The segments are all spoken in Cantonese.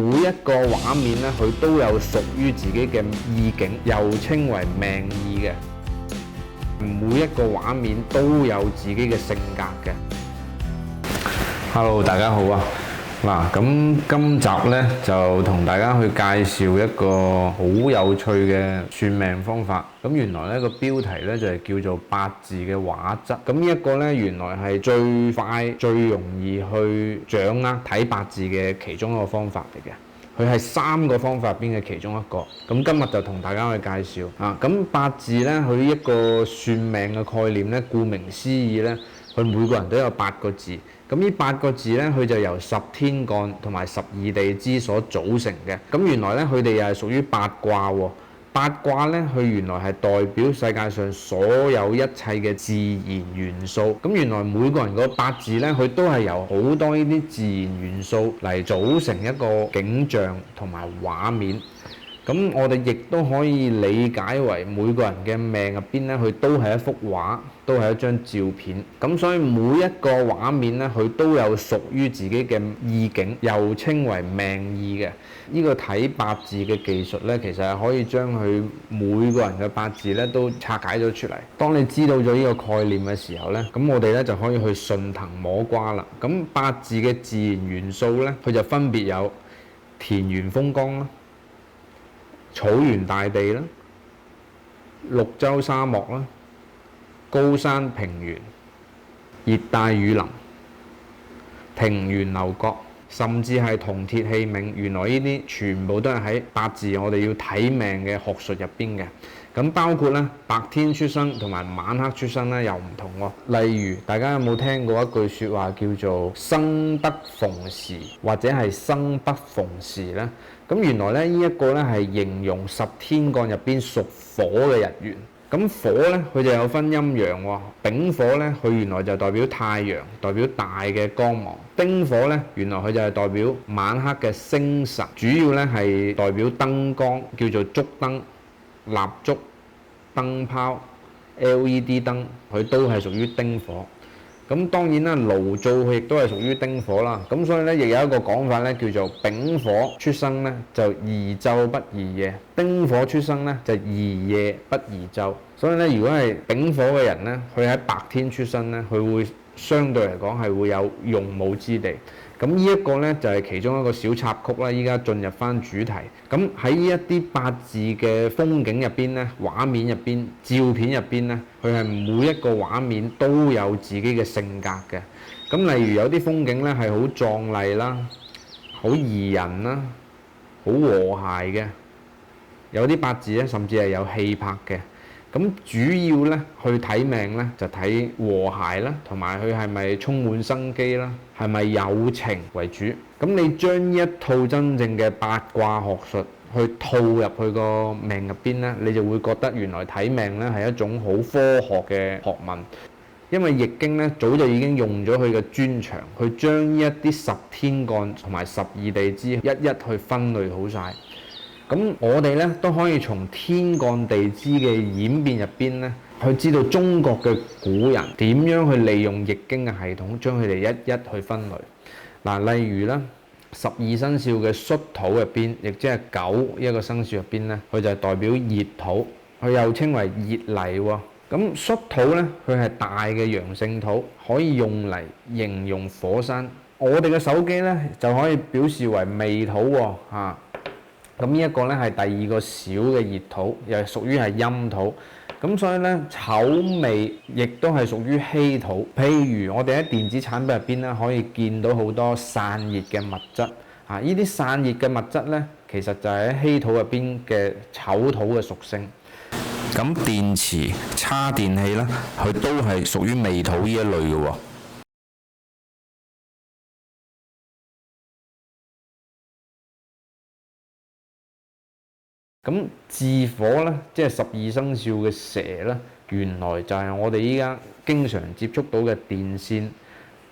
每一個畫面咧，佢都有屬於自己嘅意境，又稱為命意嘅。每一個畫面都有自己嘅性格嘅。Hello， 大家好啊！嗱，咁今集呢，就同大家去介紹一個好有趣嘅算命方法。咁原來呢個標題呢，就係叫做八字嘅畫質。咁呢一個呢，原來係最快最容易去掌握睇八字嘅其中一個方法嚟嘅。佢係3個方法入邊嘅其中一個。咁今日就同大家去介紹啊。咁八字呢，佢一個算命嘅概念呢，顧名思義呢，佢每個人都有8個字。咁呢8個字呢，佢就由10天干同埋12地支所組成嘅。咁原來呢，佢哋又係屬於八卦喎。八卦呢，佢原來係代表世界上所有一切嘅自然元素。咁原來每個人個八字呢，佢都係由好多呢啲自然元素嚟組成一個景象同埋畫面。咁我哋亦都可以理解為每個人嘅命入邊咧，佢都係一幅畫，都係一張照片。咁所以每一個畫面咧，佢都有屬於自己嘅意境，又稱為命意嘅。呢個睇八字嘅技術咧，其實係可以將佢每個人嘅八字咧都拆解咗出嚟。當你知道咗呢個概念嘅時候咧，咁我哋咧就可以去順藤摸瓜啦。咁八字嘅自然元素咧，佢就分別有田園風光啦、草原大地啦、綠洲沙漠啦、高山平原、熱帶雨林、平原樓閣，甚至係銅鐵器皿。原來呢啲全部都係喺八字我哋要睇命嘅學術入邊嘅。咁包括咧白天出生同埋晚黑出生咧又唔同喎。例如大家有冇聽過一句説話叫做生不逢時或者係生不逢時呢？咁原來咧呢一個咧係形容10天干入邊屬火嘅日元。咁火咧佢就有分陰陽喎。丙火咧佢原來就代表太陽，代表大嘅光芒。丁火咧原來佢就係代表晚黑嘅星辰，主要咧係代表燈光，叫做燭燈、蠟燭、燈泡、LED 燈，佢都係屬於丁火。咁當然啦，爐灶佢亦都係屬於丁火啦。咁所以咧，亦有一個講法咧，叫做丙火出生咧就宜晝不宜夜，丁火出生咧就宜夜不宜晝。所以咧，如果係丙火嘅人咧，佢喺白天出生咧，佢會相對嚟講係會有用武之地。咁呢一個呢，就係其中一個小插曲啦。依家進入翻主題。咁喺呢一啲八字嘅風景入邊呢，畫面入邊、照片入邊呢，佢係每一個畫面都有自己嘅性格嘅。咁例如有啲風景呢係好壯麗啦、好宜人啦、好和諧嘅。有啲八字呢，甚至係有氣魄嘅。咁主要咧去睇命咧，就睇和諧啦，同埋佢係咪充滿生機啦，係咪有情為主。咁你將呢一套真正嘅八卦學術去套入去個命入邊咧，你就會覺得原來睇命咧係一種好科學嘅學問。因為易經咧早就已經用咗佢嘅專長，去將呢一啲10天干同埋12地支一一去分類好晒。咁我哋咧都可以從天干地支嘅演變入邊咧，去知道中國嘅古人點樣去利用易經嘅系統，將佢哋一一去分類。嗱，例如咧12生肖嘅戌土入邊，亦即係狗一個生肖入邊咧，佢就係代表熱土，佢又稱為熱泥喎。咁戌土咧，佢係大嘅陽性土，可以用嚟形容火山。我哋嘅手機咧就可以表示為未土喎嚇。咁呢一個咧係第2個小嘅熱土，又係屬於係陰土。咁所以咧丑未亦都係屬於稀土。譬如我哋喺電子產品入邊咧，可以見到好多散熱嘅物質。呢啲散熱嘅物質咧，其實就係喺稀土入邊嘅丑土嘅屬性。咁電池、叉電器咧，佢都係屬於未土呢一類嘅喎。咁巳火咧，即係12生肖嘅蛇咧，原來就係我哋依家經常接觸到嘅電線。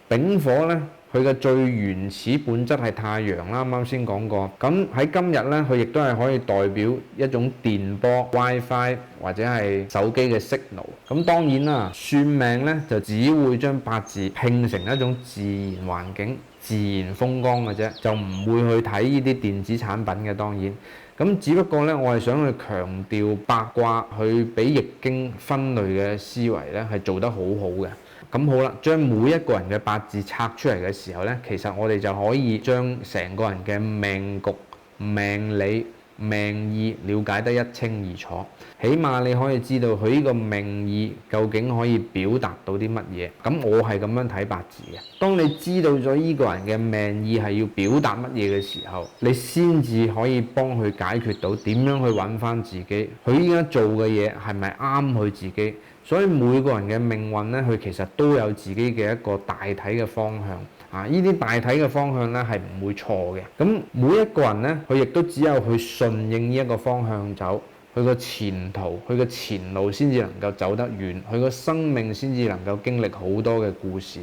丙火咧，佢嘅最原始本質係太陽啦，啱啱先講過。咁喺今日呢，佢亦都係可以代表一種電波、WiFi 或者係手機嘅 signal。咁當然啦，算命呢就只會將八字拼成一種自然環境、自然風光嘅啫，就唔會去睇呢啲電子產品嘅。當然，咁只不過呢，我係想去強調八卦去俾易經分類嘅思維呢係做得好好嘅。咁好啦，將每一個人嘅八字拆出嚟嘅時候呢，其實我哋就可以將成個人嘅命局、命理、命意了解得一清二楚。起碼你可以知道佢呢個命意究竟可以表達到啲乜嘢。咁我係咁樣睇八字嘅。當你知道咗呢個人嘅命意係要表達乜嘢嘅時候，你先至可以幫佢解決到點樣去揾翻自己。佢依家做嘅嘢係咪啱佢自己？所以每個人嘅命運呢，佢其實都有自己嘅一個大體嘅方向。呢啲大體嘅方向呢係唔會錯嘅。咁每一個人呢，佢亦都只有去順應呢一個方向走，佢個前途、佢個前路先至能夠走得遠，佢個生命先至能夠經歷好多嘅故事。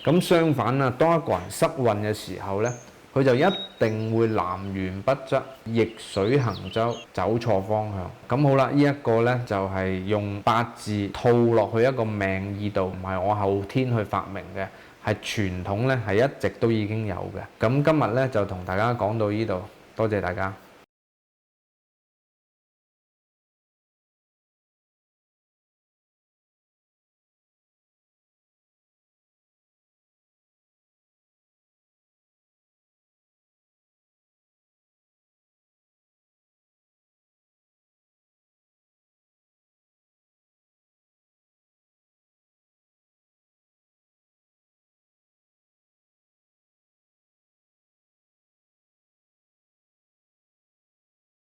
咁相反啦，當一個人失運嘅時候呢，佢就一定會南轅北轍、逆水行舟，走錯方向。咁好啦，呢一個呢，就係用八字套落去一個命意度，唔係我後天去發明嘅，係傳統呢，係一直都已經有嘅。咁今日呢，就同大家講到呢度，多謝大家。